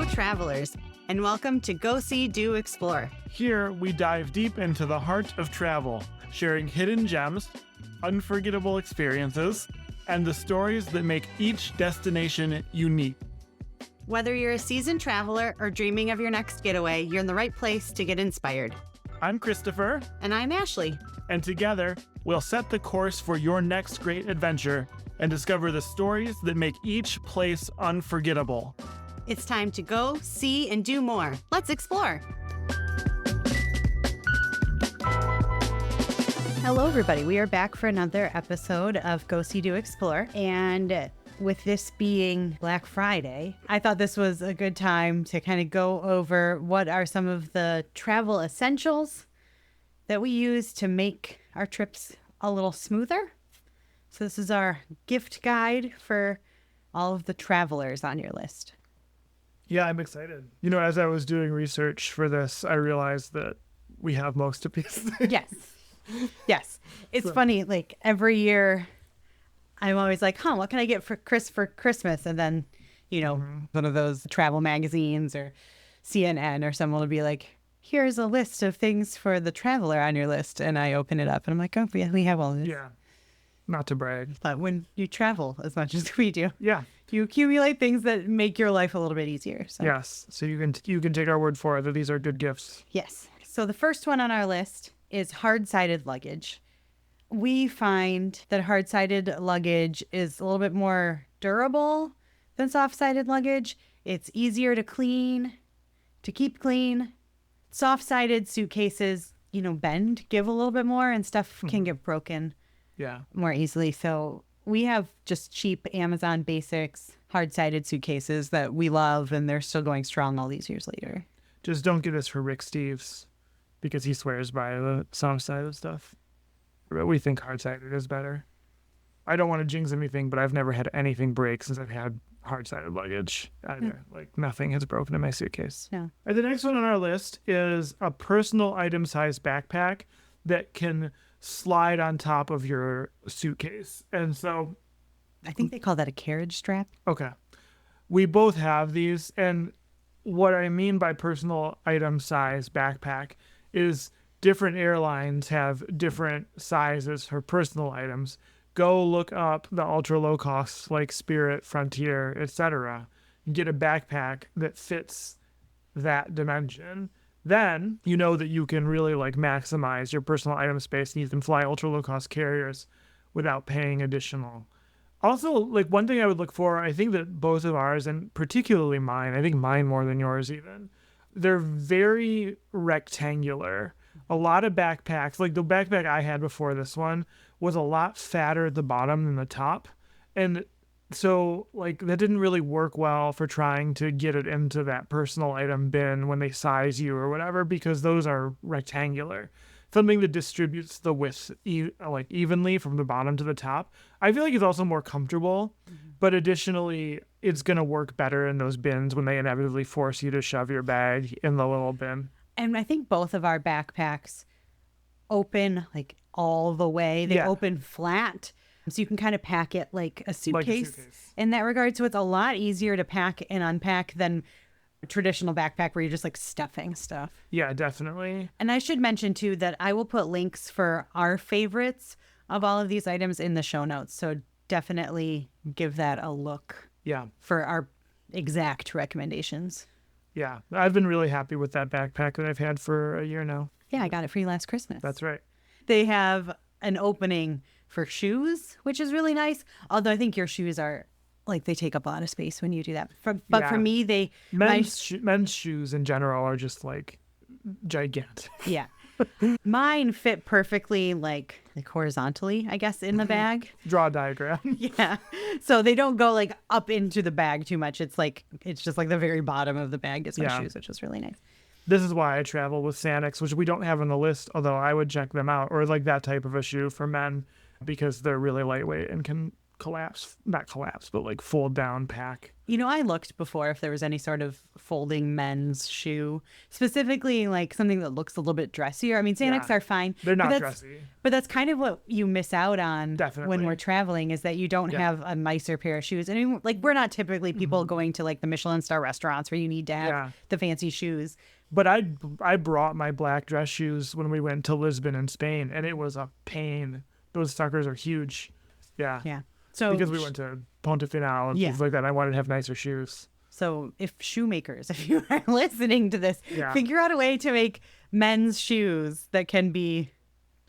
travelers, and welcome to Go See, Do Explore. Here, we dive deep into the heart of travel, sharing hidden gems, unforgettable experiences, and the stories that make each destination unique. Whether you're a seasoned traveler or dreaming of your next getaway, you're in the right place to get inspired. I'm Christopher. And I'm Ashleigh. And together, we'll set the course for your next great adventure and discover the stories that make each place unforgettable. It's time to go, see, and do more. Let's explore. Hello, everybody. We are back for another episode of Go See, Do Explore. And with this being Black Friday, I thought this was a good time to kind of go over what are some of the travel essentials that we use to make our trips a little smoother. So this is our gift guide for all of the travelers on your list. Yeah, I'm excited. You know, as I was doing research for this, I realized that we have most of these. Yes. It's funny, like every year I'm always like, what can I get for Christmas? And then, one of those travel magazines or CNN or someone will be like, here's a list of things for the traveler on your list. And I open it up and I'm like, oh, yeah, we have all this. Yeah. Not to brag. But when you travel as much as we do, yeah, you accumulate things that make your life a little bit easier. So. Yes. So you can take our word for it that these are good gifts. Yes. So the first one on our list is hard-sided luggage. We find that hard-sided luggage is a little bit more durable than soft-sided luggage. It's easier to keep clean. Soft-sided suitcases, bend, give a little bit more, and stuff can get broken more easily. So we have just cheap Amazon Basics hard-sided suitcases that we love, and they're still going strong all these years later. Just don't get this for Rick Steves because he swears by the soft-sided stuff. But we think hard-sided is better. I don't want to jinx anything, but I've never had anything break since I've had hard-sided luggage either. Like nothing has broken in my suitcase. No. And the next one on our list is a personal item-sized backpack that can slide on top of your suitcase. And so I think they call that a carriage strap. Okay. We both have these, and what I mean by personal item-sized backpack is different airlines have different sizes for personal items. Go look up the ultra low cost like Spirit, Frontier, etc. and get a backpack that fits that dimension. Then you know that you can really maximize your personal item space, and you can fly ultra low cost carriers without paying additional. Also, one thing I would look for, I think that both of ours, and particularly mine, I think mine more than yours even, they're very rectangular. A lot of backpacks, like the backpack I had before this one, was a lot fatter at the bottom than the top. And so, that didn't really work well for trying to get it into that personal item bin when they size you or whatever, because those are rectangular. Something that distributes the width evenly from the bottom to the top. I feel like it's also more comfortable, but additionally, it's going to work better in those bins when they inevitably force you to shove your bag in the little bin. And I think both of our backpacks open all the way. They open flat. So you can kind of pack it like a suitcase in that regard. So it's a lot easier to pack and unpack than a traditional backpack where you're just stuffing stuff. Yeah, definitely. And I should mention too that I will put links for our favorites of all of these items in the show notes. So definitely give that a look. Yeah. For our exact recommendations. Yeah. I've been really happy with that backpack that I've had for a year now. Yeah, I got it for you last Christmas. That's right. They have an opening for shoes, which is really nice. Although I think your shoes are they take up a lot of space when you do that. For me, men's shoes in general are just gigantic. Yeah. Mine fit perfectly horizontally, I guess, in the bag. Draw a diagram. Yeah. So they don't go up into the bag too much. It's it's just the very bottom of the bag is my shoes, which is really nice. This is why I travel with Sanix, which we don't have on the list, although I would check them out, or that type of a shoe for men, because they're really lightweight and can not collapse, but like fold down pack. I looked before if there was any sort of folding men's shoe, specifically like something that looks a little bit dressier. I mean, Xanax are fine. They're not but dressy. But that's kind of what you miss out on Definitely. when we're traveling, is that you don't have a nicer pair of shoes. And I mean, like, we're not typically people going to like the Michelin star restaurants where you need to have the fancy shoes. But I brought my black dress shoes when we went to Lisbon in Spain, and it was a pain. Those suckers are huge. Yeah. Yeah. So because we went to Ponte Final and things like that. I wanted to have nicer shoes. So if shoemakers, if you are listening to this, figure out a way to make men's shoes that can be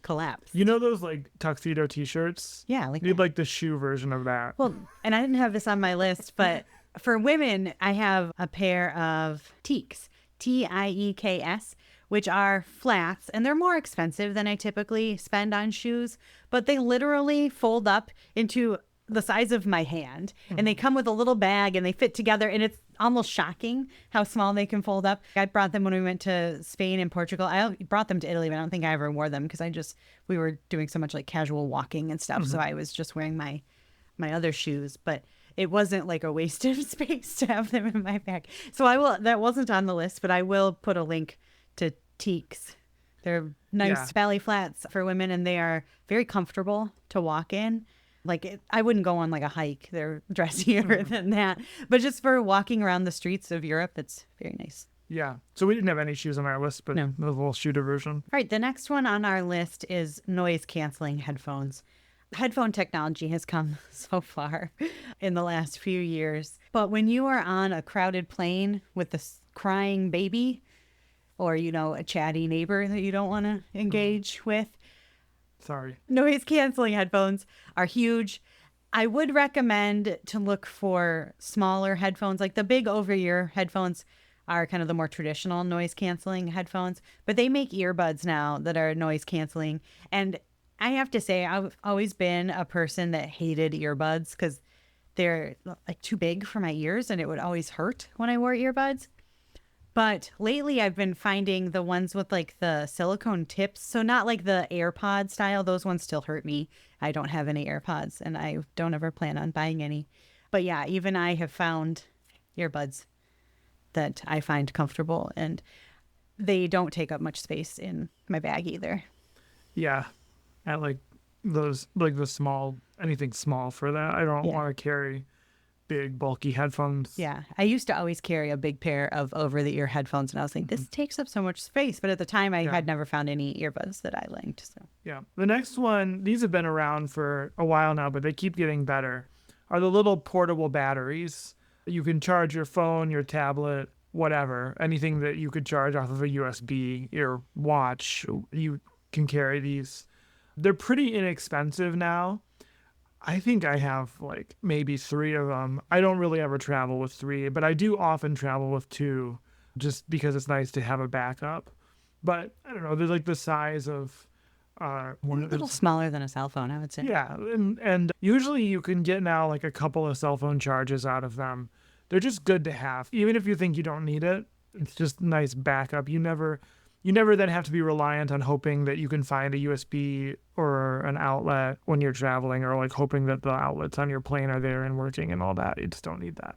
collapsed. You know those like tuxedo t-shirts? Yeah. Like, you need like the shoe version of that. Well, and I didn't have this on my list, but for women, I have a pair of Teeks, Tieks, which are flats, and they're more expensive than I typically spend on shoes, but they literally fold up into the size of my hand, and they come with a little bag and they fit together, and it's almost shocking how small they can fold up. I brought them when we went to Spain and Portugal. I brought them to Italy, but I don't think I ever wore them because we were doing so much like casual walking and stuff. So I was just wearing my other shoes, but it wasn't like a waste of space to have them in my bag. So that wasn't on the list, but I will put a link to Teeks. They're nice ballet flats for women, and they are very comfortable to walk in. Like, I wouldn't go on like a hike. They're dressier than that. But just for walking around the streets of Europe, it's very nice. Yeah. So we didn't have any shoes on our list, but the little shooter version. All right. The next one on our list is noise canceling headphones. Headphone technology has come so far in the last few years. But when you are on a crowded plane with a crying baby or, a chatty neighbor that you don't want to engage with, noise canceling headphones are huge. I would recommend to look for smaller headphones. Like the big over-ear headphones are kind of the more traditional noise canceling headphones, but they make earbuds now that are noise canceling. And I have to say, I've always been a person that hated earbuds because they're like too big for my ears, and it would always hurt when I wore earbuds. But lately I've been finding the ones with like the silicone tips. So not like the AirPod style. Those ones still hurt me. I don't have any AirPods, and I don't ever plan on buying any. But yeah, even I have found earbuds that I find comfortable, and they don't take up much space in my bag either. Yeah. I like those, like the small, anything small for that. I don't want to carry big bulky headphones. Yeah. I used to always carry a big pair of over-the-ear headphones, and I was like, this takes up so much space. But at the time, I had never found any earbuds that I liked. So yeah. The next one, these have been around for a while now, but they keep getting better, are the little portable batteries. You can charge your phone, your tablet, whatever, anything that you could charge off of a USB, your watch, you can carry these. They're pretty inexpensive now. I think I have like maybe 3 of them. I don't really ever travel with 3, but I do often travel with 2 just because it's nice to have a backup. But I don't know, they're like the size of a little smaller than a cell phone, I would say. Yeah, and usually you can get now like a couple of cell phone charges out of them. They're just good to have. Even if you think you don't need it, it's just nice backup. You never then have to be reliant on hoping that you can find a USB or an outlet when you're traveling, or like hoping that the outlets on your plane are there and working and all that. You just don't need that.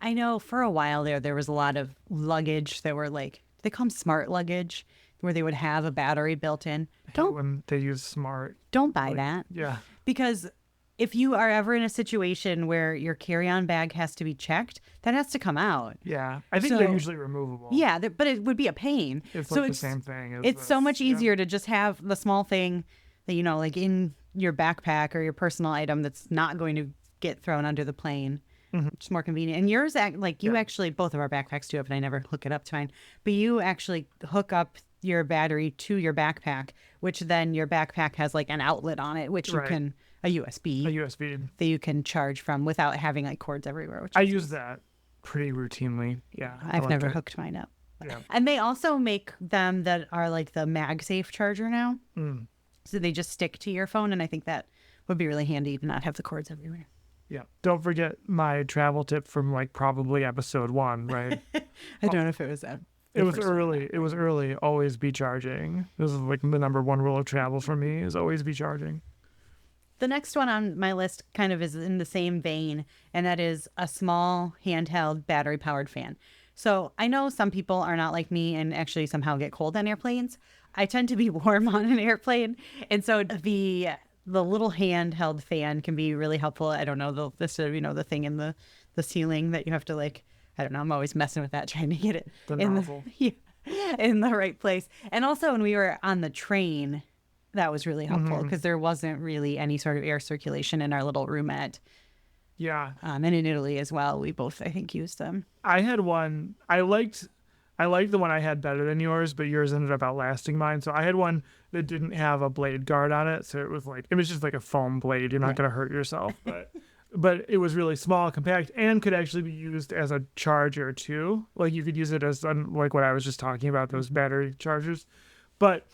I know for a while there was a lot of luggage that were like, they call them smart luggage, where they would have a battery built in. When they use smart. Don't buy that. Yeah. Because if you are ever in a situation where your carry-on bag has to be checked, that has to come out. Yeah. I think they're usually removable. Yeah, but it would be a pain. It's like the same thing. It's so much easier to just have the small thing that, like in your backpack or your personal item that's not going to get thrown under the plane. It's more convenient. And yours, actually, both of our backpacks do it, but I never hook it up to mine. But you actually hook up your battery to your backpack, which then your backpack has like an outlet on it, which you can... A USB that you can charge from without having like cords everywhere. I use that pretty routinely. Yeah. I've never hooked mine up. Yeah. And they also make them that are like the MagSafe charger now. So they just stick to your phone. And I think that would be really handy to not have the cords everywhere. Yeah. Don't forget my travel tip from like probably episode 1, right? I don't know if it was that. It was early. It was early. Always be charging. This is like the number 1 rule of travel for me, is always be charging. The next one on my list kind of is in the same vein, and that is a small handheld battery powered fan. So I know some people are not like me and actually somehow get cold on airplanes. I tend to be warm on an airplane. And so the little handheld fan can be really helpful. I don't know, the thing in the ceiling that you have to like, I don't know, I'm always messing with that, trying to get it The in nozzle. in the right place. And also when we were on the train, that was really helpful because there wasn't really any sort of air circulation in our little roomette. Yeah. And in Italy as well, we both, I think, used them. I had one. I liked the one I had better than yours, but yours ended up outlasting mine. So I had one that didn't have a blade guard on it. So it was just like a foam blade. You're not going to hurt yourself, but it was really small, compact, and could actually be used as a charger too. Like you could use it as like what I was just talking about, those battery chargers. But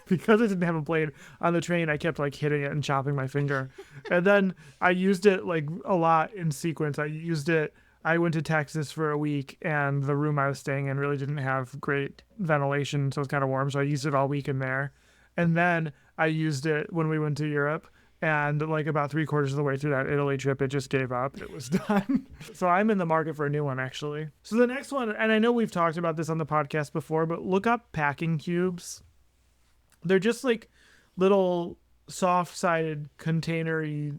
because it didn't have a blade on the train, I kept like hitting it and chopping my finger. And then I used it like a lot in sequence. I went to Texas for a week, and the room I was staying in really didn't have great ventilation, so it was kind of warm. So I used it all week in there. And then I used it when we went to Europe, and like about 3/4 of the way through that Italy trip, it just gave up. It was done. So I'm in the market for a new one, actually. So the next one, and I know we've talked about this on the podcast before, but look up packing cubes. They're just like little soft-sided container-y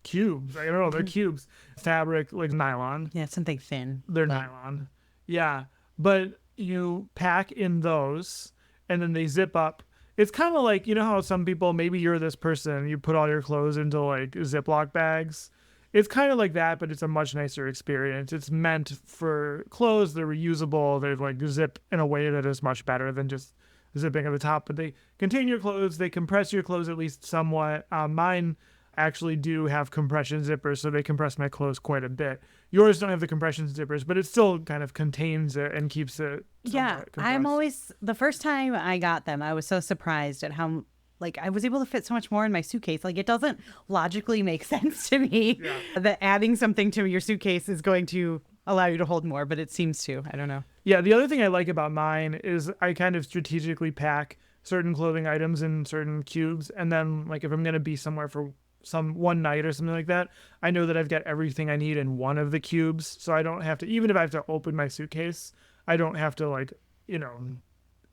cubes. I don't know. They're cubes. Fabric, like nylon. Yeah, something thin. They're nylon. Yeah. But you pack in those and then they zip up. It's kind of like, you know how some people, maybe you're this person, you put all your clothes into like Ziploc bags. It's kind of like that, but it's a much nicer experience. It's meant for clothes. They're reusable. They like zip in a way that is much better than just zipping at the top. But they contain your clothes. They compress your clothes at least somewhat. Mine actually do have compression zippers, so they compress my clothes quite a bit. Yours don't have the compression zippers, but it still kind of contains it and keeps it. Yeah, the first time I got them, I was so surprised at how, like, I was able to fit so much more in my suitcase. Like, it doesn't logically make sense to me that adding something to your suitcase is going to allow you to hold more, but it seems to. I don't know. Yeah, the other thing I like about mine is I kind of strategically pack certain clothing items in certain cubes, and then, like, if I'm going to be somewhere for one night or something like that, I know that I've got everything I need in one of the cubes, so I don't have to, even if I have to open my suitcase, I don't have to, like,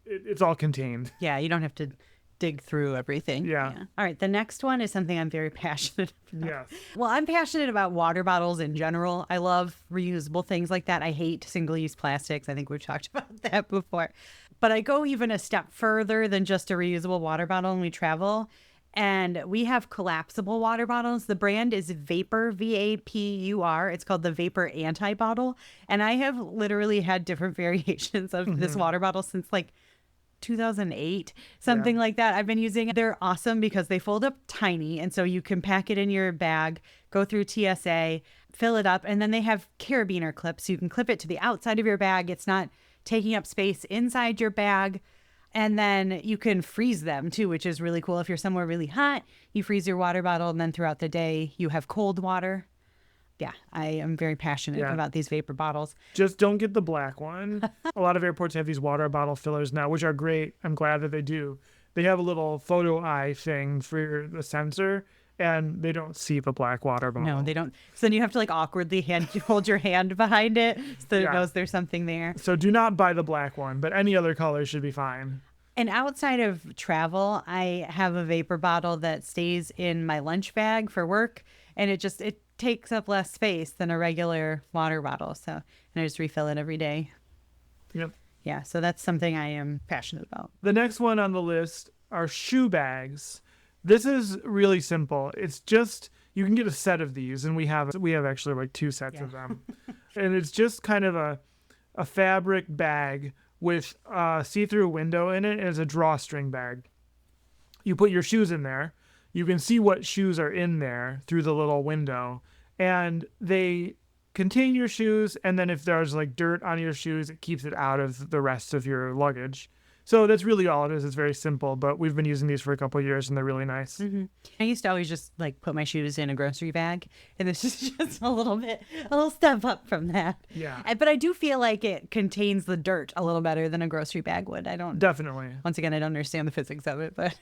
it's all contained. Yeah, you don't have to dig through everything. Yeah. All right, the next one is something I'm very passionate about. Yes. Well, I'm passionate about water bottles in general. I love reusable things like that. I hate single-use plastics. I think we've talked about that before. But I go even a step further than just a reusable water bottle when we travel. And we have collapsible water bottles. The brand is Vapor, Vapur. It's called the Vapor Anti-Bottle. And I have literally had different variations of this water bottle since like 2008, something like that. I've been using it. They're awesome because they fold up tiny. And so you can pack it in your bag, go through TSA, fill it up. And then they have carabiner clips. So you can clip it to the outside of your bag. It's not taking up space inside your bag. And then you can freeze them too, which is really cool. If you're somewhere really hot, you freeze your water bottle, and then throughout the day you have cold water. Yeah, I am very passionate about these vapor bottles. Just don't get the black one. A lot of airports have these water bottle fillers now, which are great. I'm glad that they do. They have a little photo eye thing for the sensor, and they don't see the black water bottle. No, they don't. So then you have to like awkwardly hold your hand behind it so that it knows there's something there. So do not buy the black one, but any other color should be fine. And outside of travel, I have a vapor bottle that stays in my lunch bag for work, and it takes up less space than a regular water bottle. So, and I just refill it every day. Yep. Yeah, so that's something I am passionate about. The next one on the list are shoe bags. This is really simple. It's just, you can get a set of these, and we have actually like 2 sets of them. And it's just kind of a fabric bag with a see-through window in it, and it's a drawstring bag. You put your shoes in there. You can see what shoes are in there through the little window, and they contain your shoes, and then if there's like dirt on your shoes, it keeps it out of the rest of your luggage. So that's really all it is. It's very simple, but we've been using these for a couple of years, and they're really nice. Mm-hmm. I used to always just like put my shoes in a grocery bag, and this is just a little step up from that. Yeah. But I do feel like it contains the dirt a little better than a grocery bag would. Definitely. Once again, I don't understand the physics of it, but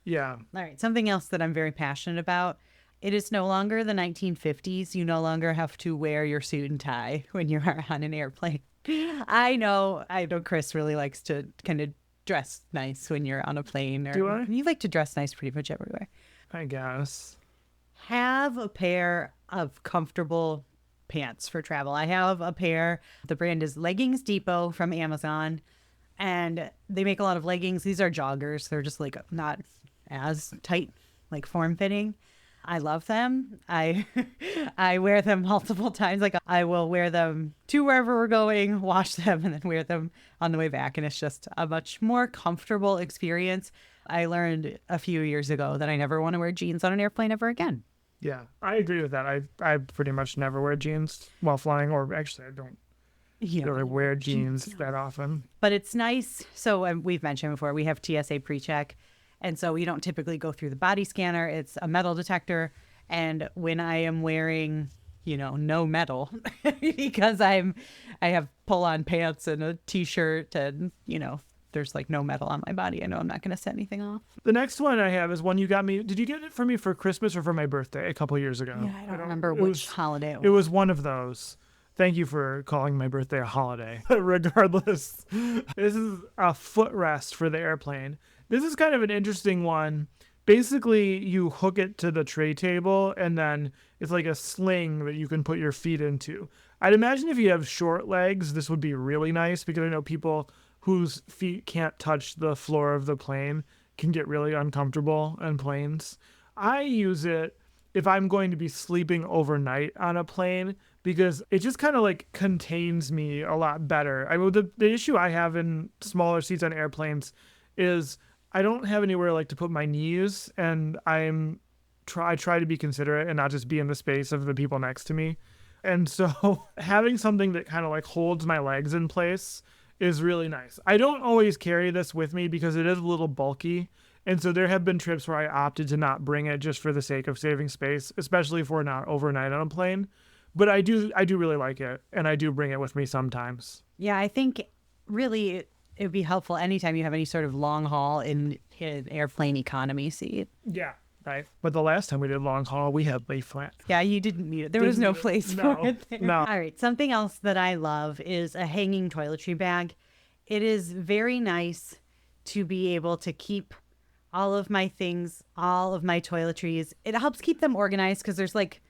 Yeah. All right, something else that I'm very passionate about. It is no longer the 1950s. You no longer have to wear your suit and tie when you are on an airplane. I know Chris really likes to kind of dress nice when you're on a plane, Do or I? you like to dress nice pretty much everywhere. I guess. Have a pair of comfortable pants for travel. I have a pair. The brand is Leggings Depot from Amazon, and they make a lot of leggings. These are joggers. They're just like not as tight, like form fitting. I love them. I I wear them multiple times. Like I will wear them to wherever we're going, wash them, and then wear them on the way back. And it's just a much more comfortable experience. I learned a few years ago that I never want to wear jeans on an airplane ever again. Yeah, I agree with that. I pretty much never wear jeans while flying, or actually, I don't Yeah. really wear jeans that often. But it's nice. So we've mentioned before, we have TSA pre-check. And so we don't typically go through the body scanner. It's a metal detector. And when I am wearing, no metal, because I have pull-on pants and a t-shirt and, there's like no metal on my body, I know I'm not going to set anything off. The next one I have is one you got me. Did you get it for me for Christmas or for my birthday a couple years ago? Yeah, I don't remember which holiday It was one of those. Thank you for calling my birthday a holiday. Regardless, this is a footrest for the airplane. This is kind of an interesting one. Basically, you hook it to the tray table, and then it's like a sling that you can put your feet into. I'd imagine if you have short legs, this would be really nice, because I know people whose feet can't touch the floor of the plane can get really uncomfortable on planes. I use it if I'm going to be sleeping overnight on a plane, because it just kind of like contains me a lot better. The issue I have in smaller seats on airplanes is I don't have anywhere like to put my knees, and I try to be considerate and not just be in the space of the people next to me. And so having something that kind of like holds my legs in place is really nice. I don't always carry this with me because it is a little bulky. And so there have been trips where I opted to not bring it just for the sake of saving space, especially if we're not overnight on a plane. But I do really like it, and I do bring it with me sometimes. Yeah, I think really it would be helpful anytime you have any sort of long haul in an airplane economy seat. Yeah, right. But the last time we did long haul, we had lay flat. Yeah, you didn't need it. There was no place for it there. No. All right, something else that I love is a hanging toiletry bag. It is very nice to be able to keep all of my things, all of my toiletries. It helps keep them organized because there's like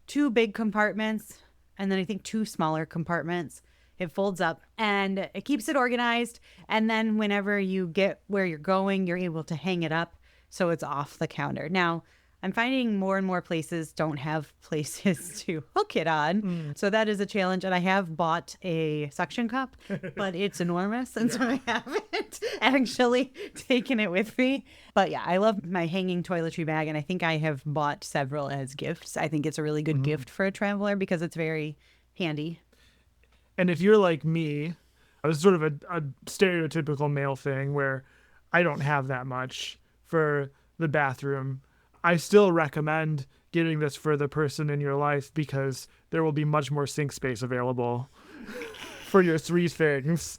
2 big compartments and then I think 2 smaller compartments. It folds up and it keeps it organized. And then whenever you get where you're going, you're able to hang it up so it's off the counter. Now, I'm finding more and more places don't have places to hook it on. So that is a challenge. And I have bought a suction cup, but it's enormous. And so I haven't actually taken it with me. But yeah, I love my hanging toiletry bag. And I think I have bought several as gifts. I think it's a really good gift for a traveler because it's very handy. And if you're like me, it's sort of a stereotypical male thing where I don't have that much for the bathroom. I still recommend getting this for the person in your life because there will be much more sink space available for your 3 things.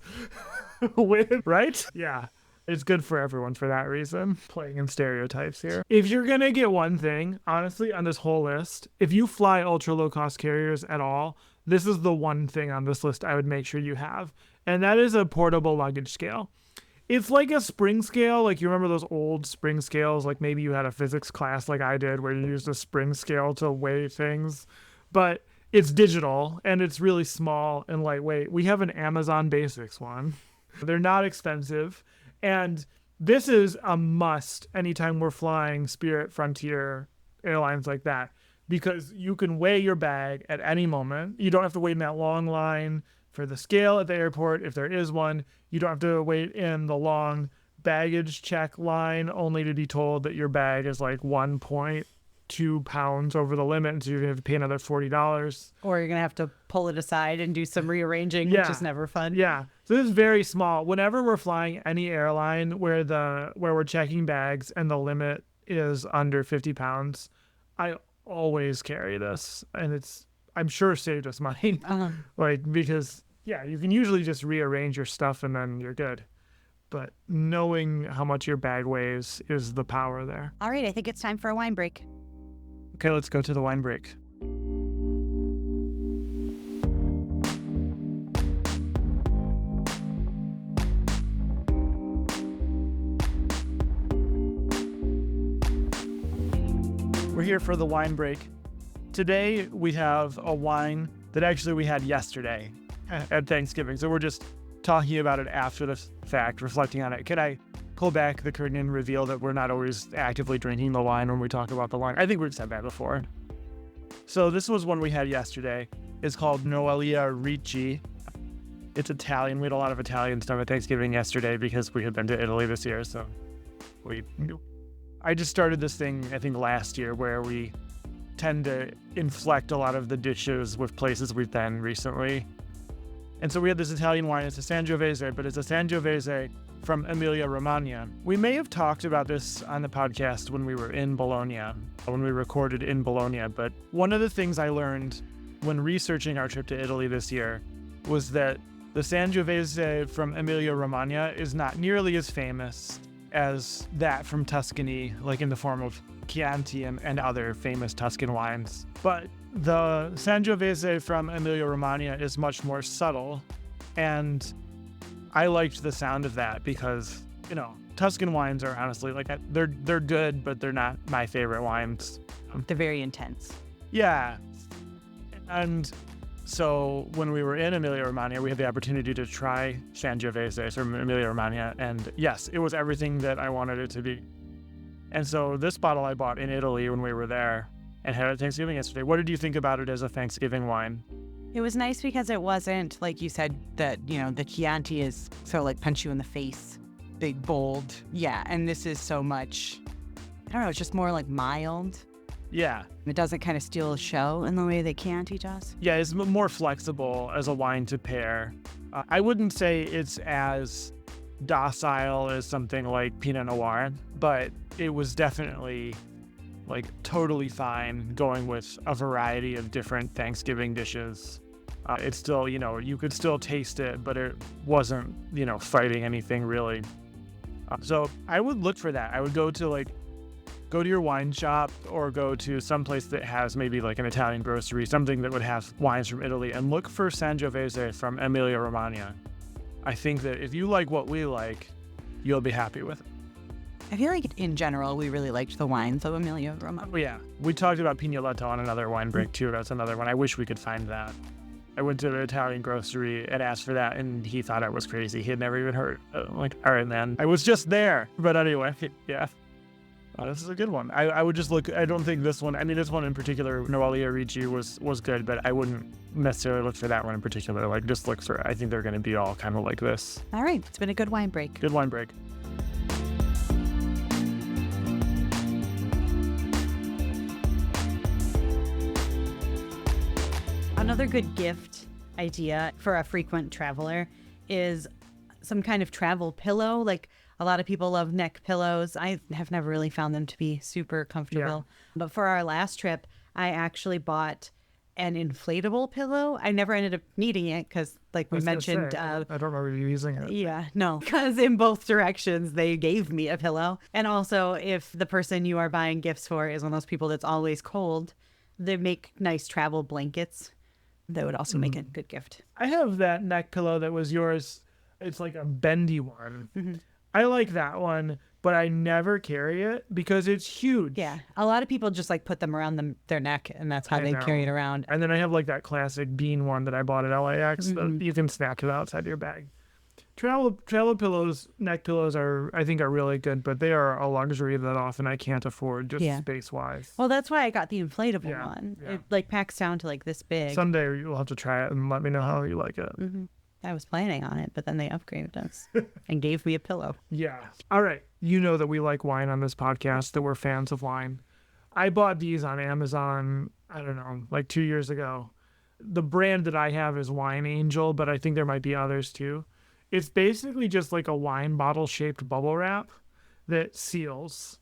Right? Yeah. It's good for everyone for that reason. Playing in stereotypes here. If you're going to get one thing, honestly, on this whole list, if you fly ultra low cost carriers at all, this is the one thing on this list I would make sure you have. And that is a portable luggage scale. It's like a spring scale. Like, you remember those old spring scales? Like, maybe you had a physics class like I did where you used a spring scale to weigh things. But it's digital, and it's really small and lightweight. We have an Amazon Basics one. They're not expensive. And this is a must anytime we're flying Spirit, Frontier, airlines like that. Because you can weigh your bag at any moment. You don't have to wait in that long line for the scale at the airport, if there is one. You don't have to wait in the long baggage check line only to be told that your bag is like 1.2 pounds over the limit, and so you're going to have to pay another $40. Or you're going to have to pull it aside and do some rearranging, which is never fun. Yeah. So this is very small. Whenever we're flying any airline where we're checking bags and the limit is under 50 pounds, I always carry this, and I'm sure saved us money. Like, because you can usually just rearrange your stuff and then you're good. but knowing how much your bag weighs is the power there. All right, I think it's time for a wine break. Okay, let's go to the wine break. We're here for the wine break. Today we have a wine that actually we had yesterday at Thanksgiving. So we're just talking about it after the fact, reflecting on it. Can I pull back the curtain and reveal that we're not always actively drinking the wine when we talk about the wine? I think we've said that before. So this was one we had yesterday. It's called Noelia Ricci. It's Italian. We had a lot of Italian stuff at Thanksgiving yesterday because we had been to Italy this year. So I just started this thing, I think, last year where we tend to inflect a lot of the dishes with places we've been recently. And so we had this Italian wine. It's a Sangiovese, but it's a Sangiovese from Emilia-Romagna. We may have talked about this on the podcast when we were in Bologna, when we recorded in Bologna. But one of the things I learned when researching our trip to Italy this year was that the Sangiovese from Emilia-Romagna is not nearly as famous as that from Tuscany, like in the form of Chianti and other famous Tuscan wines. But the Sangiovese from Emilia-Romagna is much more subtle, and I liked the sound of that because, Tuscan wines are honestly they're good, but they're not my favorite wines. They're very intense. Yeah. And so when we were in Emilia-Romagna, we had the opportunity to try Sangiovese from Emilia-Romagna, and yes, it was everything that I wanted it to be. And so this bottle I bought in Italy when we were there and had it at Thanksgiving yesterday. What did you think about it as a Thanksgiving wine? It was nice because it wasn't, like you said, that, the Chianti is so punch you in the face, big, bold. Yeah, and this is so much, I don't know, it's just more mild. Yeah. It doesn't kind of steal the show in the way that Chianti does. Yeah, it's more flexible as a wine to pair. I wouldn't say it's as docile as something like Pinot Noir, but it was definitely totally fine going with a variety of different Thanksgiving dishes. It's still, you could still taste it, but it wasn't, fighting anything really. So I would look for that. I would go to your wine shop or go to some place that has maybe an Italian grocery, something that would have wines from Italy, and look for Sangiovese from Emilia-Romagna. I think that if you like what we like, you'll be happy with it. I feel like in general, we really liked the wines of Emilia-Romagna. Oh, yeah. We talked about Pignoletto on another wine break, too. That's another one. I wish we could find that. I went to the Italian grocery and asked for that, and he thought I was crazy. He had never even heard. I'm like, all right, man. I was just there. But anyway, yeah. This is a good one. I would just look. I don't think this one, this one in particular, Noelia Ricci was good, but I wouldn't necessarily look for that one in particular. Just look for, I think they're going to be all kind of like this. All right. It's been a good wine break. Good wine break. Another good gift idea for a frequent traveler is some kind of travel pillow. A lot of people love neck pillows. I have never really found them to be super comfortable. Yeah. But for our last trip, I actually bought an inflatable pillow. I never ended up needing it because, we mentioned... I don't remember you using it. Yeah, no. Because in both directions, they gave me a pillow. And also, if the person you are buying gifts for is one of those people that's always cold, they make nice travel blankets. That would also make a good gift. I have that neck pillow that was yours. It's a bendy one. Mm-hmm. I like that one, but I never carry it because it's huge. Yeah. A lot of people just put them around their neck, and that's how they carry it around. And then I have that classic bean one that I bought at LAX that you can snap it outside your bag. Travel pillows, neck pillows I think are really good, but they are a luxury that often I can't afford just space-wise. Well, that's why I got the inflatable one. Yeah. It packs down to this big. Someday you'll have to try it and let me know how you like it. Mm-hmm. I was planning on it, but then they upgraded us and gave me a pillow. Yeah. All right. You know that we like wine on this podcast, that we're fans of wine. I bought these on Amazon, I don't know, 2 years ago. The brand that I have is Wine Angel, but I think there might be others too. It's basically just a wine bottle shaped bubble wrap that seals.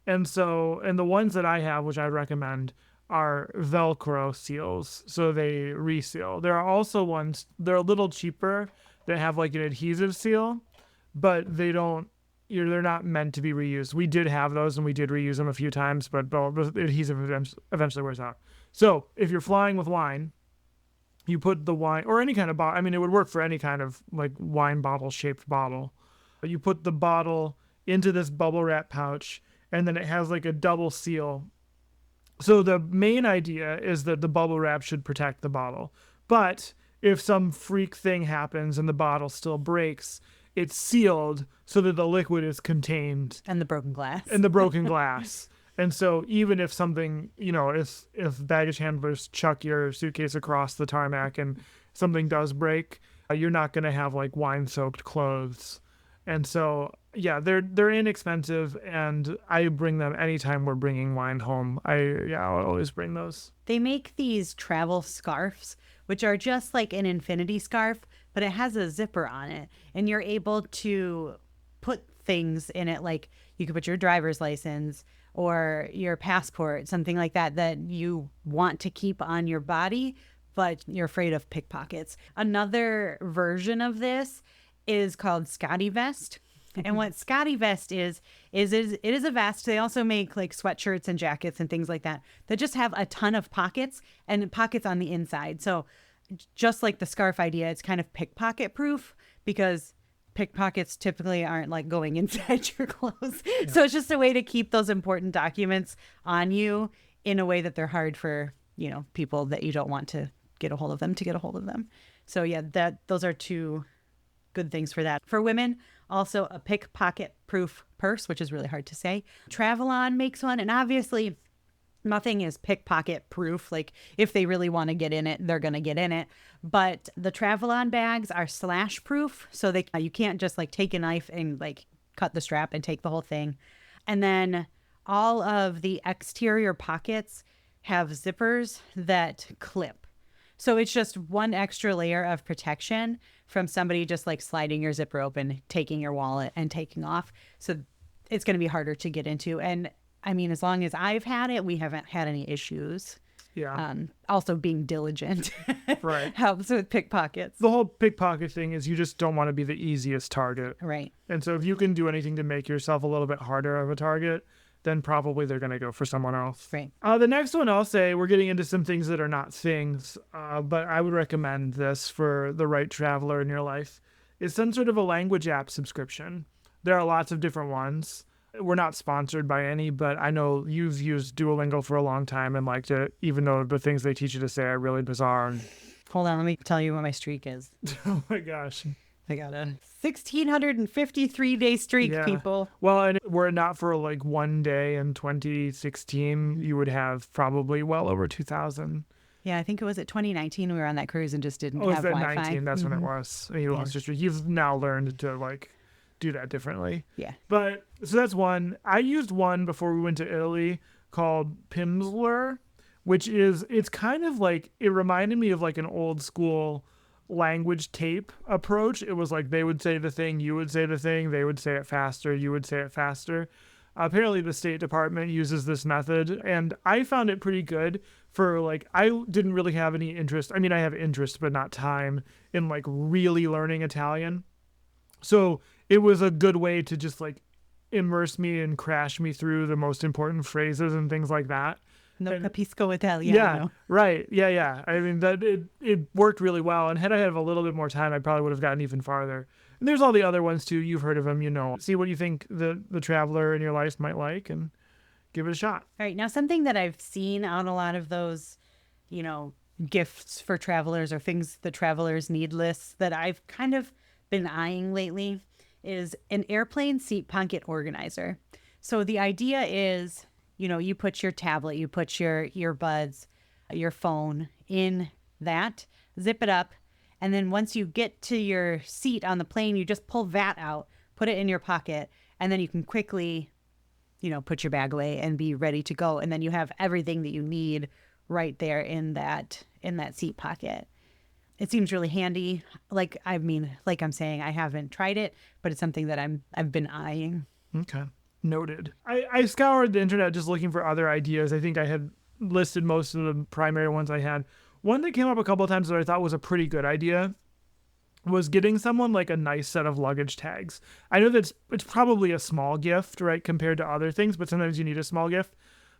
And the ones that I have, which I recommend, are Velcro seals, so they reseal. There are also ones, they're a little cheaper, that have an adhesive seal, but they're not meant to be reused. We did have those and we did reuse them a few times, but the adhesive eventually wears out. So if you're flying with wine, you put the wine, or any kind of bottle, I mean, it would work for any kind of like wine bottle shaped bottle. You put the bottle into this bubble wrap pouch, and then it has like a double seal. So the main idea is that the bubble wrap should protect the bottle. But if some freak thing happens and the bottle still breaks, it's sealed so that the liquid is contained. And the broken glass. And the broken glass. And so even if something, if baggage handlers chuck your suitcase across the tarmac and something does break, you're not going to have like wine-soaked clothes. And so, yeah, they're inexpensive, and I bring them anytime we're bringing wine home. I'll always bring those. They make these travel scarves, which are just like an infinity scarf, but it has a zipper on it, and you're able to put things in it, like you could put your driver's license or your passport, something like that you want to keep on your body, but you're afraid of pickpockets. Another version of this is called Scotty Vest. And what Scotty Vest is it is a vest. They also make like sweatshirts and jackets and things like that just have a ton of pockets and pockets on the inside. So just like the scarf idea, it's kind of pickpocket proof because pickpockets typically aren't like going inside your clothes. Yeah. So it's just a way to keep those important documents on you in a way that they're hard for, people that you don't want to get a hold of them. So yeah, those are two good things for that. For women, also a pickpocket proof purse, which is really hard to say. Travelon makes one, and obviously nothing is pickpocket proof. Like if they really want to get in it, they're going to get in it. But the Travelon bags are slash proof. So you can't just like take a knife and like cut the strap and take the whole thing. And then all of the exterior pockets have zippers that clip. So it's just one extra layer of protection from somebody just like sliding your zipper open, taking your wallet and taking off. So it's going to be harder to get into. And I mean, as long as I've had it, we haven't had any issues. Yeah. Also being diligent right. helps with pickpockets. The whole pickpocket thing is you just don't want to be the easiest target. Right. And so if you can do anything to make yourself a little bit harder of a target, then probably they're going to go for someone else. Right. The next one I'll say, we're getting into some things that are not things, but I would recommend this for the right traveler in your life, is some sort of a language app subscription. There are lots of different ones. We're not sponsored by any, but I know you've used Duolingo for a long time and liked it, even though the things they teach you to say are really bizarre. Hold on, let me tell you what my streak is. Oh my gosh. I got a 1,653-day streak, people. Well, and were it not for like one day in 2016, you would have probably well over 2,000. Yeah, I think it was at 2019 we were on that cruise and just didn't have Wi-Fi. Wi-Fi. 19, that's when it was. And you lost your streak. You've now learned to like do that differently. Yeah. But so that's one. I used one before we went to Italy called Pimsleur, which it's kind of like, it reminded me of like an old school language tape approach. It was like they would say the thing, you would say the thing, they would say it faster, you would say it faster. Apparently the State Department uses this method, and I found it pretty good for like, I didn't really have any interest. I mean, I have interest, but not time in like really learning Italian. So it was a good way to just like immerse me and crash me through the most important phrases and things like that. No capisco Italiano. Yeah, right. Yeah. I mean, that it worked really well. And had I had a little bit more time, I probably would have gotten even farther. And there's all the other ones too. You've heard of them, See what you think the traveler in your life might like and give it a shot. All right. Now, something that I've seen on a lot of those, gifts for travelers or things the travelers need lists that I've kind of been eyeing lately is an airplane seat pocket organizer. So the idea is, you put your tablet, you put your earbuds, your phone in that, zip it up. And then once you get to your seat on the plane, you just pull that out, put it in your pocket, and then you can quickly, put your bag away and be ready to go. And then you have everything that you need right there in that seat pocket. It seems really handy. Like I'm saying, I haven't tried it, but it's something that I've been eyeing. Okay. Noted. I scoured the internet just looking for other ideas. I think I had listed most of the primary ones I had. One that came up a couple of times that I thought was a pretty good idea was getting someone like a nice set of luggage tags. I know that it's probably a small gift, right, compared to other things, but sometimes you need a small gift.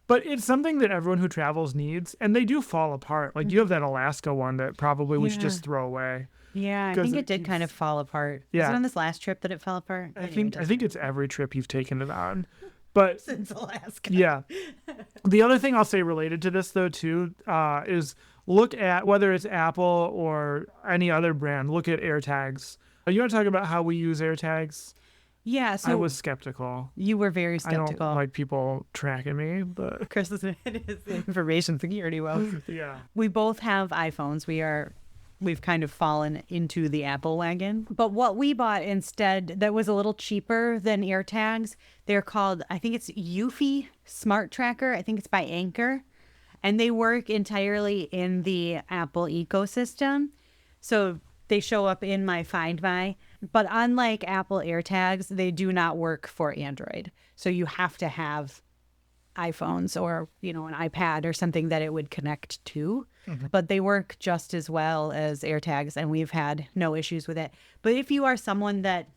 But it's something that everyone who travels needs, and they do fall apart. Like you have that Alaska one that probably we should Yeah. just throw away. Yeah, I 'Cause think it it did kind keeps- of fall apart. Yeah. Was it on this last trip that it fell apart? I think it's every trip you've taken it on. But since Alaska. yeah. The other thing I'll say related to this though too is look at whether it's Apple or any other brand, look at AirTags. You want to talk about how we use AirTags? Yeah, so I was skeptical. you were very I don't skeptical. like people tracking me, but Chris is information security. Well, yeah. we both have iPhones. We've kind of fallen into the Apple wagon. But what we bought instead that was a little cheaper than AirTags, they're called, I think it's Eufy Smart Tracker. I think it's by Anchor. And they work entirely in the Apple ecosystem. So they show up in my Find My. But unlike Apple AirTags, they do not work for Android. So you have to have iPhones or, an iPad or something that it would connect to. But they work just as well as AirTags, and we've had no issues with it. But if you are someone that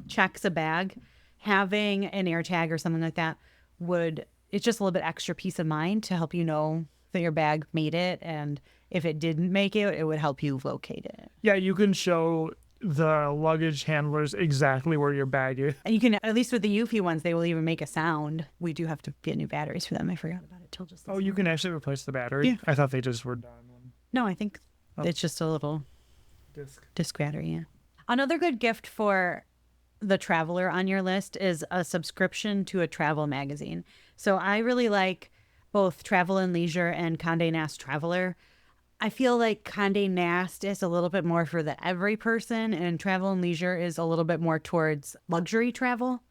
checks a bag, having an AirTag or something like that it's just a little bit extra peace of mind to help you know that your bag made it, and if it didn't make it, it would help you locate it. Yeah, you can show the luggage handlers exactly where your bag is. And you can, at least with the Eufy ones, they will even make a sound. We do have to get new batteries for them. I forgot about it till just this Oh, you morning. can actually replace the battery? Yeah. I thought they just were done. No, I think Oh. it's just a little Disc. disc battery, yeah. Another good gift for the traveler on your list is a subscription to a travel magazine. So I really like both Travel and Leisure and Condé Nast Traveler. I feel like Condé Nast is a little bit more for the every person, and Travel and Leisure is a little bit more towards luxury travel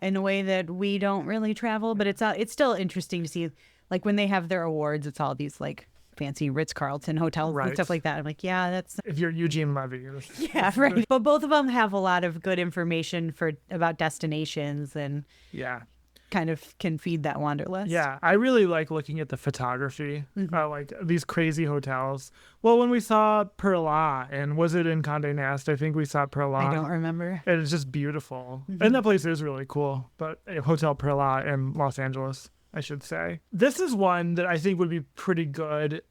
in a way that we don't really travel. But it's still interesting to see, like when they have their awards, it's all these like fancy Ritz-Carlton hotels Right. and stuff like that. I'm like, yeah, that's If you're Eugene Levy. yeah, right. But both of them have a lot of good information about destinations and Yeah. kind of can feed that wanderlust. Yeah, I really like looking at the photography, like these crazy hotels. Well, when we saw Perla, and was it in Condé Nast? I think we saw Perla. I don't remember. And it's just beautiful. And that place is really cool. But Hotel Perla in Los Angeles, I should say. This is one that I think would be pretty good.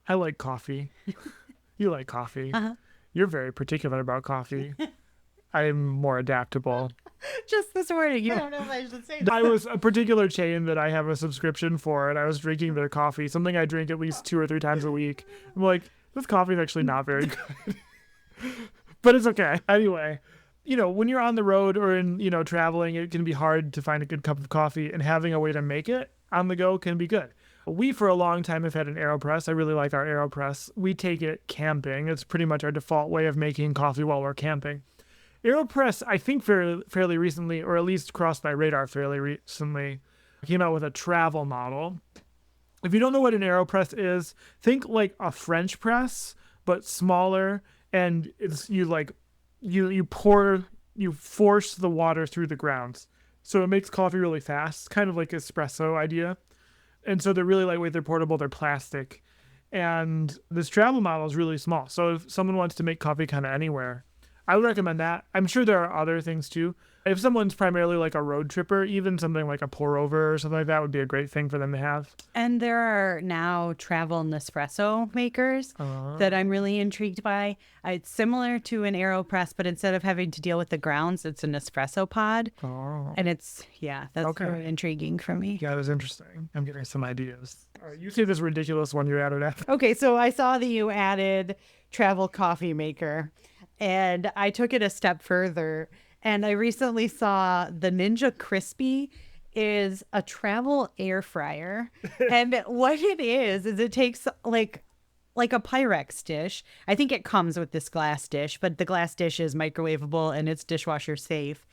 I like coffee. You like coffee. Uh-huh. You're very particular about coffee. I'm more adaptable. Just this morning. I don't know if I should say that. I was a particular chain that I have a subscription for, and I was drinking their coffee, something I drink at least 2 or 3 times a week. I'm like, this coffee is actually not very good. But it's okay. Anyway, when you're on the road or in, traveling, it can be hard to find a good cup of coffee, and having a way to make it on the go can be good. We, for a long time, have had an AeroPress. I really like our AeroPress. We take it camping. It's pretty much our default way of making coffee while we're camping. AeroPress, I think fairly recently, or at least crossed my radar fairly recently, came out with a travel model. If you don't know what an AeroPress is, think like a French press, but smaller, and it's you force the water through the grounds. So it makes coffee really fast, kind of like espresso idea. And so they're really lightweight, they're portable, they're plastic. And this travel model is really small. So if someone wants to make coffee kind of anywhere, I would recommend that. I'm sure there are other things too. If someone's primarily like a road tripper, even something like a pour over or something like that would be a great thing for them to have. And there are now travel Nespresso makers that I'm really intrigued by. It's similar to an AeroPress, but instead of having to deal with the grounds, it's an espresso pod. Oh. And that's Okay. very intriguing for me. Yeah, it was interesting. I'm getting some ideas. All right, you see this ridiculous one you added after. Okay, so I saw that you added travel coffee maker, and I took it a step further. And I recently saw the Ninja Crispy is a travel air fryer. And what it is it takes like a Pyrex dish. I think it comes with this glass dish, but the glass dish is microwavable and it's dishwasher safe.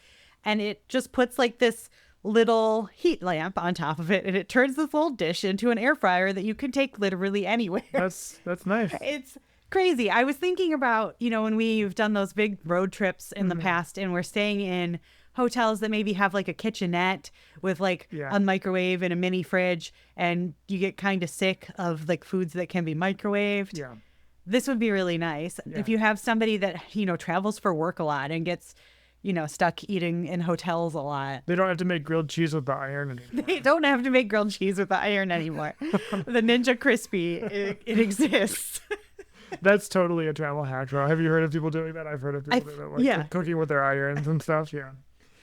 And it just puts like this little heat lamp on top of it, and it turns this little dish into an air fryer that you can take literally anywhere. That's nice. It's crazy. I was thinking about, when we've done those big road trips in the past and we're staying in hotels that maybe have like a kitchenette with like a microwave and a mini fridge, and you get kind of sick of like foods that can be microwaved. Yeah. This would be really nice. Yeah. If you have somebody that, travels for work a lot and gets, stuck eating in hotels a lot. They don't have to make grilled cheese with the iron anymore. They don't have to make grilled cheese with the iron anymore. The Ninja Crispy, it exists. That's totally a travel hack, bro. Have you heard of people doing that? I've heard of people doing that, like yeah. cooking with their irons and stuff. Yeah.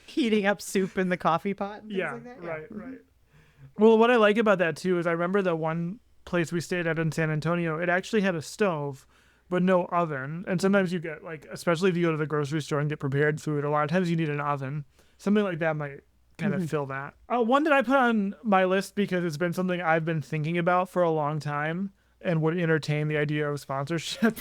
Heating up soup in the coffee pot. And Yeah, like that. right. Well, what I like about that too is I remember the one place we stayed at in San Antonio, it actually had a stove, but no oven. And sometimes you get, like, especially if you go to the grocery store and get prepared food, a lot of times you need an oven. Something like that might kind of fill that. One that I put on my list because it's been something I've been thinking about for a long time and would entertain the idea of sponsorship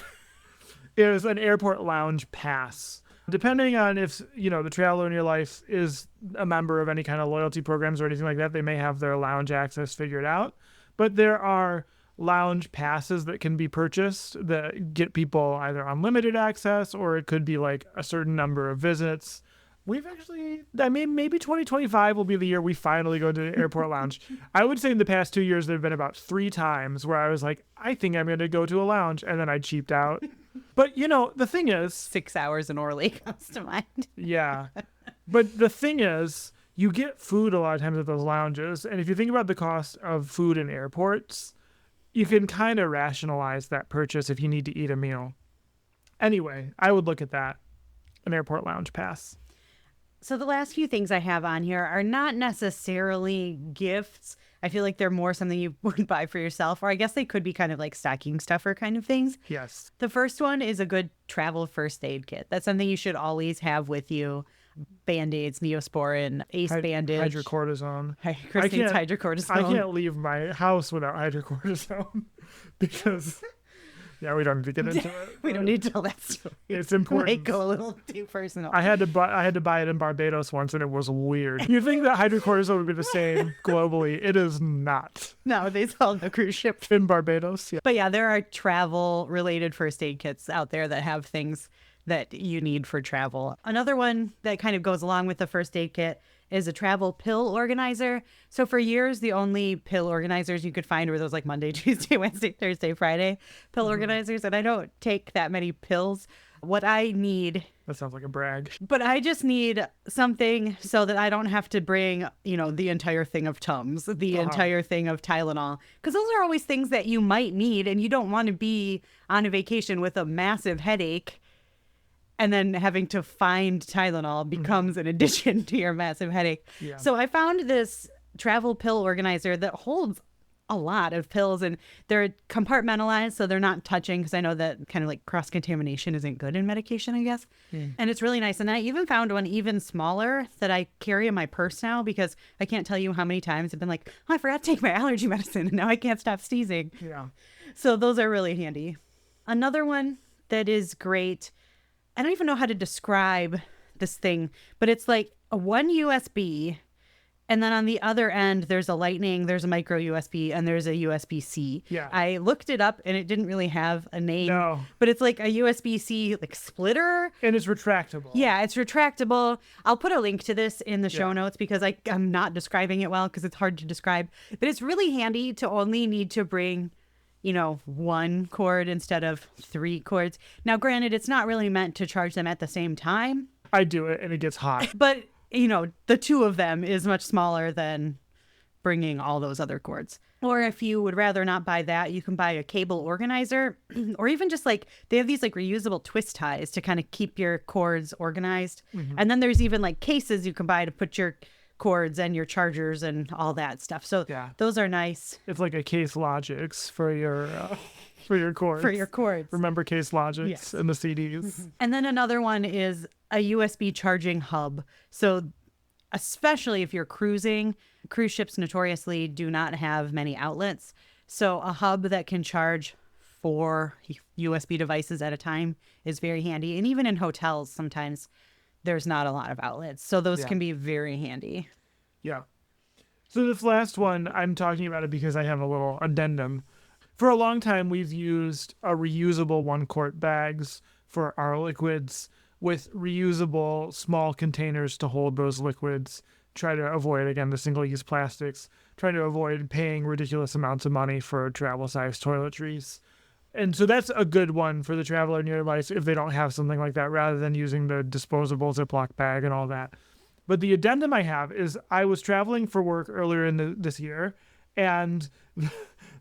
is an airport lounge pass. Depending on if, the traveler in your life is a member of any kind of loyalty programs or anything like that, they may have their lounge access figured out. But there are lounge passes that can be purchased that get people either unlimited access, or it could be like a certain number of visits. Maybe 2025 will be the year we finally go to the airport lounge. I would say in the past 2 years, there have been about 3 times where I was like, I think I'm going to go to a lounge. And then I cheaped out. But, the thing is... 6 hours in Orly comes to mind. Yeah. But the thing is, you get food a lot of times at those lounges. And if you think about the cost of food in airports, you can kind of rationalize that purchase if you need to eat a meal. Anyway, I would look at that. An airport lounge pass. So the last few things I have on here are not necessarily gifts. I feel like they're more something you would buy for yourself, or I guess they could be kind of like stocking stuffer kind of things. Yes. The first one is a good travel first aid kit. That's something you should always have with you. Band-Aids, Neosporin, Ace bandage. Hydrocortisone. Christine's hydrocortisone. I can't leave my house without hydrocortisone because... Yeah, we don't need to get into it. We don't need to tell that story. It's important. Might go a little too personal. I had to buy it in Barbados once, and it was weird. You think that hydrocortisone would be the same globally? It is not. No, they sell the cruise ship in Barbados. Yeah. But yeah, there are travel-related first aid kits out there that have things that you need for travel. Another one that kind of goes along with the first aid kit is a travel pill organizer. So for years, the only pill organizers you could find were those like Monday, Tuesday, Wednesday, Thursday, Friday pill organizers. And I don't take that many pills. What I need... That sounds like a brag. But I just need something so that I don't have to bring, the entire thing of Tums, the entire thing of Tylenol. Because those are always things that you might need, and you don't want to be on a vacation with a massive headache and then having to find Tylenol becomes an addition to your massive headache. Yeah. So I found this travel pill organizer that holds a lot of pills, and they're compartmentalized, so they're not touching, because I know that kind of like cross-contamination isn't good in medication, I guess. And it's really nice. And I even found one even smaller that I carry in my purse now, because I can't tell you how many times I've been like, oh, I forgot to take my allergy medicine, and now I can't stop sneezing. Yeah. So those are really handy. Another one that is great, I don't even know how to describe this thing, but it's like a one USB, and then on the other end, there's a Lightning, there's a micro USB, and there's a USB-C. Yeah. I looked it up, and it didn't really have a name. No. But it's like a USB-C like splitter. And it's retractable. Yeah, it's retractable. I'll put a link to this in the show notes, because I'm not describing it well, because it's hard to describe. But it's really handy to only need to bring... one cord instead of 3 cords. Now, granted, it's not really meant to charge them at the same time. I do it and it gets hot. But, the 2 of them is much smaller than bringing all those other cords. Or if you would rather not buy that, you can buy a cable organizer, or even just they have these reusable twist ties to kind of keep your cords organized. And then there's even cases you can buy to put your cords and your chargers and all that stuff. So those are nice. It's like a Case Logix for your cords. For your cords. Remember Case Logix and the CDs. And then another one is a USB charging hub. So especially if you're cruising, cruise ships notoriously do not have many outlets. So a hub that can charge 4 USB devices at a time is very handy. And even in hotels, sometimes there's not a lot of outlets. So those can be very handy. Yeah. So this last one, I'm talking about it because I have a little addendum. For a long time, we've used a reusable 1-quart bags for our liquids with reusable small containers to hold those liquids. Try to avoid, again, the single-use plastics. Trying to avoid paying ridiculous amounts of money for travel-sized toiletries. And so that's a good one for the traveler in your life if they don't have something like that, rather than using the disposable Ziploc bag and all that. But the addendum I have is I was traveling for work earlier in this year, and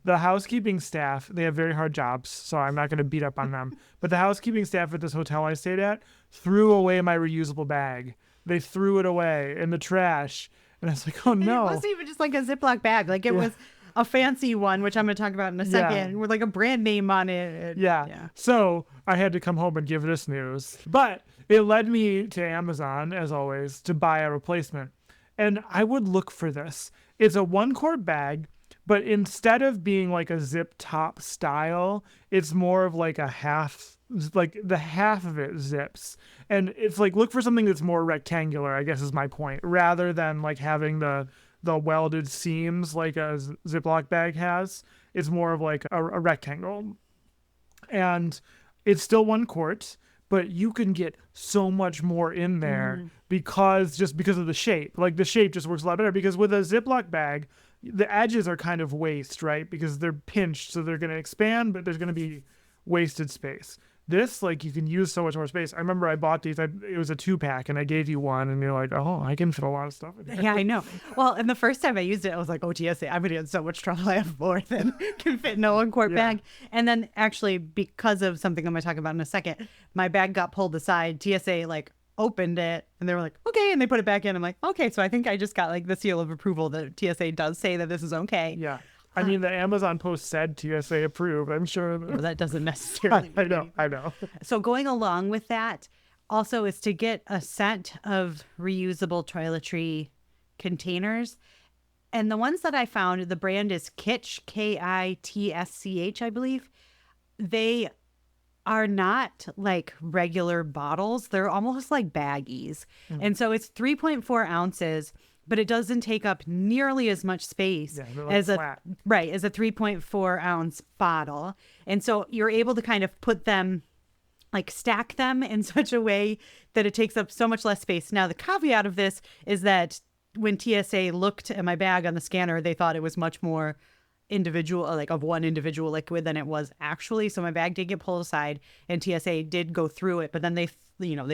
the housekeeping staff, they have very hard jobs, so I'm not going to beat up on them. But the housekeeping staff at this hotel I stayed at threw away my reusable bag. They threw it away in the trash. And I was like, oh no. It wasn't even just like a Ziploc bag. Like it was a fancy one, which I'm going to talk about in a second, with like a brand name on it. Yeah. So I had to come home and give this news. But it led me to Amazon, as always, to buy a replacement. And I would look for this. It's a 1-quart bag, but instead of being like a zip top style, it's more of like a half, like the half of it zips. And it's like, look for something that's more rectangular, I guess is my point, rather than like having the welded seams like a Ziploc bag has. It's more of like a rectangle. And it's still 1 quart, but you can get so much more in there because of the shape. Like the shape just works a lot better, because with a Ziploc bag, the edges are kind of waste, right? Because they're pinched, so they're going to expand, but there's going to be wasted space. This, like, you can use so much more space. I remember I bought these. It was a 2-pack, and I gave you one, and you're like, oh, I can fit a lot of stuff in here. Yeah, I know. Well, and the first time I used it, I was like, oh, TSA, I'm going to get in so much trouble. I have more than can fit in a 1-quart bag. And then actually, because of something I'm going to talk about in a second, my bag got pulled aside. TSA, like, opened it, and they were like, okay, and they put it back in. I'm like, okay, so I think I just got, like, the seal of approval that TSA does say that this is okay. Yeah. I mean, the Amazon post said TSA approved. I'm sure. Well, that doesn't necessarily. I know. So going along with that also is to get a set of reusable toiletry containers. And the ones that I found, the brand is Kitsch, Kitsch, I believe. They are not like regular bottles. They're almost like baggies. And so it's 3.4 ounces. But it doesn't take up nearly as much space as a 3.4 ounce bottle. And so you're able to kind of put them, like stack them in such a way that it takes up so much less space. Now, the caveat of this is that when TSA looked at my bag on the scanner, they thought it was much more individual, like of one individual liquid than it was actually. So my bag did get pulled aside, and TSA did go through it, but then they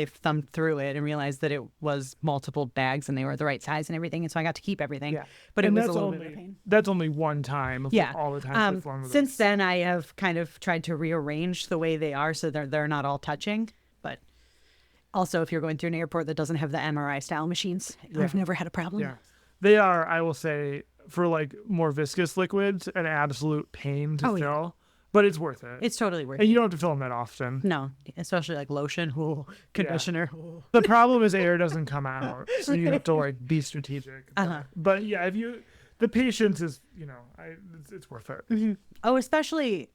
thumbed through it and realized that it was multiple bags and they were the right size and everything. And so I got to keep everything. Yeah. But it was a little bit of a pain. That's only one time. All the time. Since then, I have kind of tried to rearrange the way they are so they're not all touching. But also, if you're going through an airport that doesn't have the MRI style machines, I've never had a problem. Yeah. They are, I will say, for like more viscous liquids, an absolute pain to fill. Yeah. But it's worth it. It's totally worth it. And you don't have to fill them that often. No, especially like lotion, conditioner. Yeah. The problem is air doesn't come out, so you have to like be strategic. But yeah, the patience is, it's worth it. Mm-hmm. Oh, especially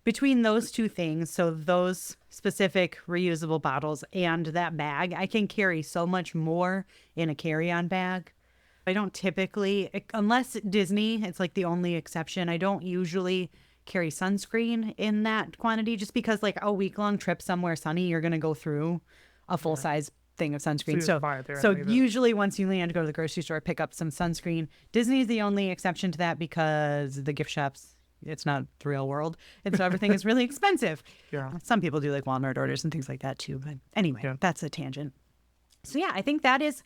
between those two things, so those specific reusable bottles and that bag, I can carry so much more in a carry-on bag. I don't typically, unless Disney, it's like the only exception, I don't usually carry sunscreen in that quantity, just because like a week-long trip somewhere sunny, you're going to go through a full-size thing of sunscreen. So usually once you land, go to the grocery store, pick up some sunscreen. Disney is the only exception to that because the gift shops, it's not the real world. And so everything is really expensive. Yeah. Some people do like Walmart orders and things like that too. But anyway, that's a tangent. So yeah, I think that is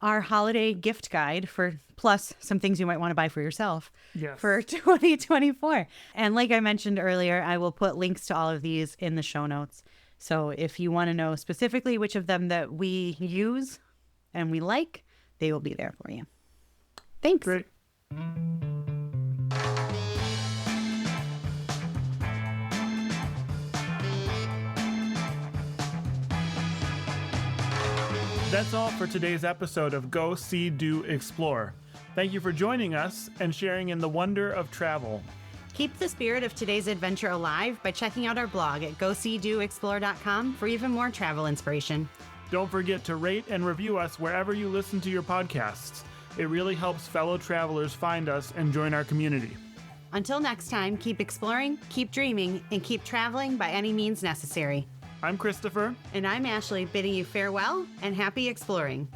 our holiday gift guide, plus some things you might want to buy for yourself for 2024. And like I mentioned earlier, I will put links to all of these in the show notes. So if you want to know specifically which of them that we use and we like, they will be there for you. Thanks. Great. That's all for today's episode of Go, See, Do, Explore. Thank you for joining us and sharing in the wonder of travel. Keep the spirit of today's adventure alive by checking out our blog at goseedoexplore.com for even more travel inspiration. Don't forget to rate and review us wherever you listen to your podcasts. It really helps fellow travelers find us and join our community. Until next time, keep exploring, keep dreaming, and keep traveling by any means necessary. I'm Christopher. And I'm Ashleigh, bidding you farewell and happy exploring.